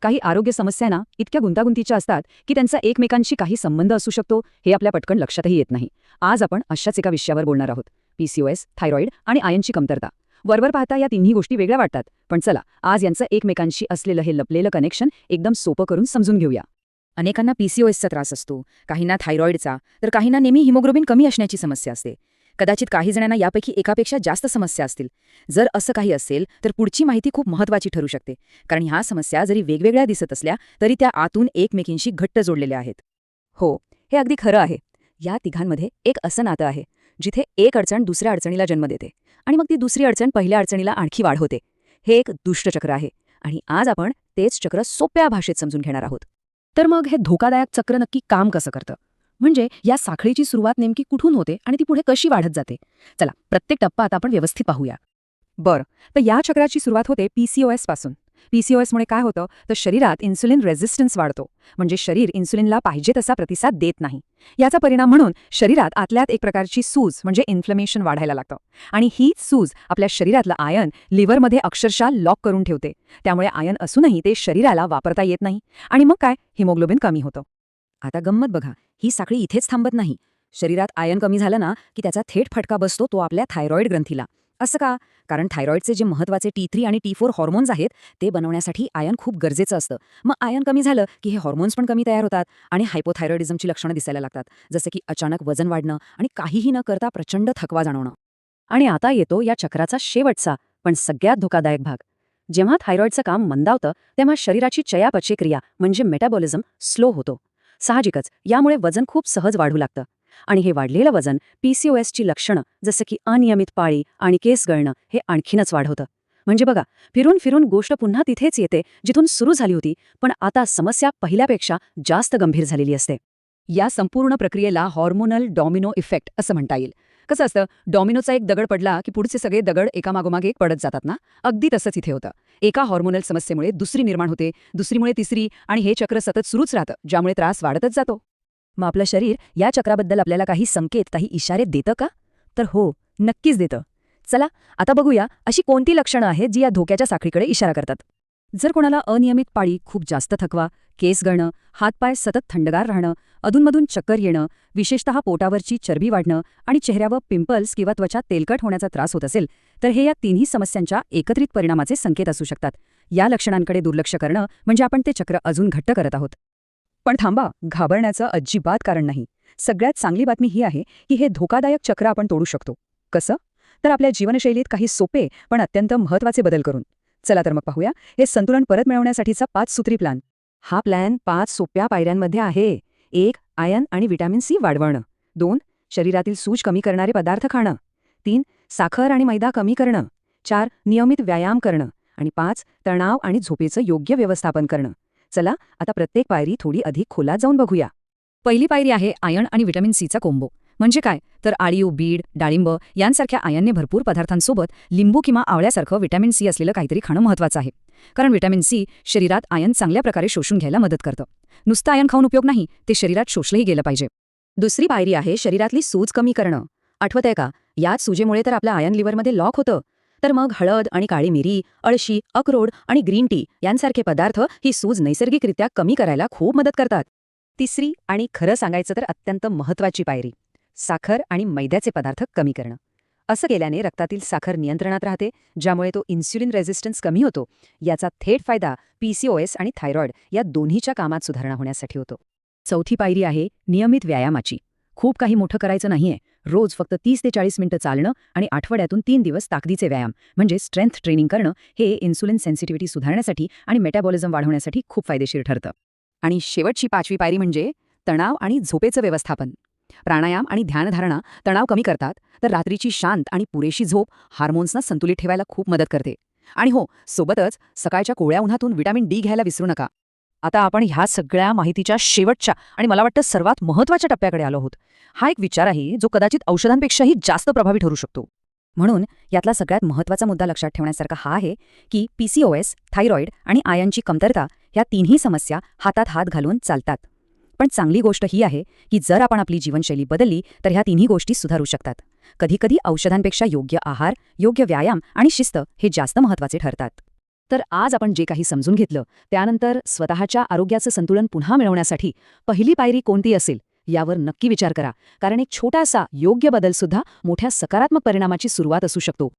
काही आरोग्य समस्या ना इतक्या गुंतागुंतीच्या असतात की त्यांचा एकमेकांशी काही संबंध असू शकतो हे आपल्या पटकन लक्षातही येत नाही. आज आपण अशाच एका विषयावर बोलणार आहोत. पीसीओएस, थायरॉइड आणि आयनची कमतरता. वरवर पाहता या तिन्ही गोष्टी वेगळ्या वाटतात, पण चला आज यांचं एकमेकांशी असलेलं हे लपलेलं कनेक्शन एकदम सोपं करून समजून घेऊया. अनेकांना पीसीओएसचा त्रास असतो, काहींना थायरॉइडचा, तर काहींना नेहमी हिमोग्लोबिन कमी असण्याची समस्या असते. कदाचित काही जणांना यापैकी एकापेक्षा जास्त समस्या असतील. जर असं काही असेल तर पुढची माहिती खूप महत्त्वाची ठरू शकते, कारण ह्या समस्या जरी वेगवेगळ्या दिसत असल्या तरी त्या आतून एकमेकींशी घट्ट जोडलेल्या आहेत. हो, हे अगदी खरं आहे. या तिघांमध्ये एक असं नातं आहे जिथे एक अडचण दुसऱ्या अडचणीला जन्म देते आणि मग ती दुसरी अडचण पहिल्या अडचणीला आणखी वाढ होते. हे एक दुष्टचक्र आहे आणि आज आपण तेच चक्र सोप्या भाषेत समजून घेणार आहोत. तर मग हे धोकादायक चक्र नक्की काम कसं करतं, म्हणजे या साखळीची सुरुवात नेमकी कुठून होते आणि ती पुढे कशी वाढत जाते? चला प्रत्येक टप्पा आता आपण व्यवस्थित पाहूया. बरं, तर या चक्राची सुरुवात होते पीसीओएस पासून. पीसीओएसमुळे काय होतं तर शरीरात इन्सुलिन रेझिस्टन्स वाढतो, म्हणजे शरीर इन्सुलिनला पाहिजे तसा प्रतिसाद देत नाही. याचा परिणाम म्हणून शरीरात आतल्यात एक प्रकारची सूज म्हणजे इन्फ्लमेशन वाढायला लागतं आणि ही सूज आपल्या शरीरातलं आयन लिव्हरमध्ये अक्षरशः लॉक करून ठेवते. त्यामुळे आयन असूनही ते शरीराला वापरता येत नाही आणि मग काय, हिमोग्लोबिन कमी होतं. आता गंमत बघा, ही साखळी इथेच थांबत नाही. शरीरात आयन कमी झालं ना की त्याचा थेट फटका बसतो तो आपल्या थायरॉइड ग्रंथीला. असं का? कारण थायरॉइडचे जे महत्त्वाचे T3 आणि T4 हॉर्मोन्स आहेत ते बनवण्यासाठी आयन खूप गरजेचं असतं. मग आयन कमी झालं की हे हॉर्मोन्स पण कमी तयार होतात आणि हायपोथायरॉइडिझमची लक्षणं दिसायला लागतात, जसं की अचानक वजन वाढणं आणि काहीही न करता प्रचंड थकवा जाणवणं. आणि आता येतो या चक्राचा शेवटचा पण सगळ्यात धोकादायक भाग. जेव्हा थायरॉइडचं काम मंदावतं तेव्हा शरीराची चयापचय क्रिया म्हणजे मेटाबॉलिझम स्लो होतो. साहजिकच यामुळे वजन खूप सहज वाढू लागतं आणि हे वाढलेलं वजन पीसीओएसची लक्षणं जसं की अनियमित पाळी आणि केस गळणं हे आणखीनच वाढवतं. म्हणजे बघा, फिरून फिरून गोष्ट पुन्हा तिथेच येते जिथून सुरू झाली होती, पण आता समस्या पहिल्यापेक्षा जास्त गंभीर झालेली असते. या संपूर्ण प्रक्रियेला हॉर्मोनल डॉमिनो इफेक्ट असं म्हणता येईल. कसं असतं, डॉमिनोचा एक दगड पडला की पुढचे सगळे दगड एकामागोमाग एक पडत जातात ना, अगदी तसंच इथे होतं. एका हॉर्मोनल समस्येमुळे दुसरी निर्माण होते, दुसरीमुळे तिसरी आणि हे चक्र सतत सुरूच राहतं, ज्यामुळे त्रास वाढतच जातो. मग आपलं शरीर या चक्राबद्दल आपल्याला काही संकेत, काही इशारे देतं का? तर हो, नक्कीच देतं. चला आता बघूया अशी कोणती लक्षणं आहेत जी या धोक्याच्या साखळीकडे इशारा करतात. जर कोणाला अनियमित पाळी, खूप जास्त थकवा, केस गळणं, हातपाय सतत थंडगार राहणं, अधूनमधून चक्कर येणं, विशेषतः पोटावरची चरबी वाढणं आणि चेहऱ्यावर पिंपल्स किंवा त्वचा तेलकट होण्याचा त्रास होत असेल तर हे या तिन्ही समस्यांच्या एकत्रित परिणामाचे संकेत असू शकतात. या लक्षणांकडे दुर्लक्ष करणं म्हणजे आपण ते चक्र अजून घट्ट करत आहोत. पण थांबा, घाबरण्याचं अजिबात कारण नाही. सगळ्यात चांगली बातमी ही आहे की हे धोकादायक चक्र आपण तोडू शकतो. कसं? तर आपल्या जीवनशैलीत काही सोपे पण अत्यंत महत्त्वाचे बदल करून. चला तर मग पाहूया हे संतुलन परत मिळवण्यासाठीचा 5 सूत्री प्लॅन. हा प्लॅन 5 सोप्या पायऱ्यांमध्ये आहे. 1. आयन आणि व्हिटॅमिन सी वाढवणं. 2. शरीरातील सूज कमी करणारे पदार्थ खाणं. 3. साखर आणि मैदा कमी करणं. 4. नियमित व्यायाम करणं. आणि 5. तणाव आणि झोपेचं योग्य व्यवस्थापन करणं. चला आता प्रत्येक पायरी थोडी अधिक खोलात जाऊन बघूया. पहिली पायरी आहे आयन आणि व्हिटॅमिन सीचा कोंबो. म्हणजे काय, तर आळीव, बीड, डाळिंब यांसारख्या आयनने भरपूर पदार्थांसोबत लिंबू किंवा आवळ्यासारखं व्हिटॅमिन सी असलेलं काहीतरी खाणं महत्त्वाचं आहे. कारण व्हिटॅमिन सी शरीरात आयन चांगल्या प्रकारे शोषून घ्यायला मदत करतं. नुसतं आयन खाऊन उपयोग नाही, ते शरीरात शोषलंही गेलं पाहिजे. दुसरी पायरी आहे शरीरातली सूज कमी करणं. आठवतंय का, याच सुजेमुळे तर आपलं आयन लिव्हरमध्ये लॉक होतं. तर मग हळद आणि काळी मिरी, अळशी, अक्रोड आणि ग्रीन टी यांसारखे पदार्थ ही सूज नैसर्गिकरित्या कमी करायला खूप मदत करतात. तिसरी आणि खरं सांगायचं तर अत्यंत महत्त्वाची पायरी, साखर आणि मैद्याचे पदार्थ कमी करणं. असं केल्याने रक्तातील साखर नियंत्रणात राहते, ज्यामुळे तो इन्सुलिन रेझिस्टन्स कमी होतो. याचा थेट फायदा पीसीओएस आणि थायरॉइड या दोन्हीच्या कामात सुधारणा होण्यासाठी होतो. चौथी पायरी आहे नियमित व्यायामाची. खूप काही मोठं करायचं नाहीये. रोज फक्त 30 ते 40 मिनिटं चालणं आणि आठवड्यातून 3 दिवस ताकदीचे व्यायाम म्हणजे स्ट्रेंथ ट्रेनिंग करणं हे इन्सुलिन सेन्सिटिव्हिटी सुधारण्यासाठी आणि मेटाबॉलिझम वाढवण्यासाठी खूप फायदेशीर ठरतं. आणि शेवटची 5वी पायरी म्हणजे तणाव आणि झोपेचं व्यवस्थापन. प्राणायाम आणि ध्यानधारणा तणाव कमी करतात, तर रात्रीची शांत आणि पुरेशी झोप हार्मोन्सना संतुलित ठेवायला खूप मदत करते. आणि हो, सोबतच सकाळच्या कोवळ्या उन्हातून व्हिटॅमिन डी घ्यायला विसरू नका. आता आपण ह्या सगळ्या माहितीच्या शेवटच्या आणि मला वाटतं सर्वात महत्त्वाच्या टप्प्याकडे आलो आहोत. हा एक विचार आहे जो कदाचित औषधांपेक्षाही जास्त प्रभावी ठरू शकतो. म्हणून यातला सगळ्यात महत्त्वाचा मुद्दा लक्षात ठेवण्यासारखा हा आहे की पीसीओएस, थायरॉइड आणि आयनची कमतरता ह्या तिन्ही समस्या हातात हात घालून चालतात. पण चांगली गोष्ट ही आहे की जर आपण आपली जीवनशैली बदलली तर ह्या तिन्ही गोष्टी सुधारू शकतात. कधीकधी औषधांपेक्षा योग्य आहार, योग्य व्यायाम आणि शिस्त हे जास्त महत्त्वाचे ठरतात. तर आज आपण जे काही समजून घेतलं त्यानंतर स्वतःच्या आरोग्याचं संतुलन पुन्हा मिळवण्यासाठी पहिली पायरी कोणती असेल यावर नक्की विचार करा, कारण एक छोटासा योग्य बदलसुद्धा मोठ्या सकारात्मक परिणामाची सुरुवात असू शकतो.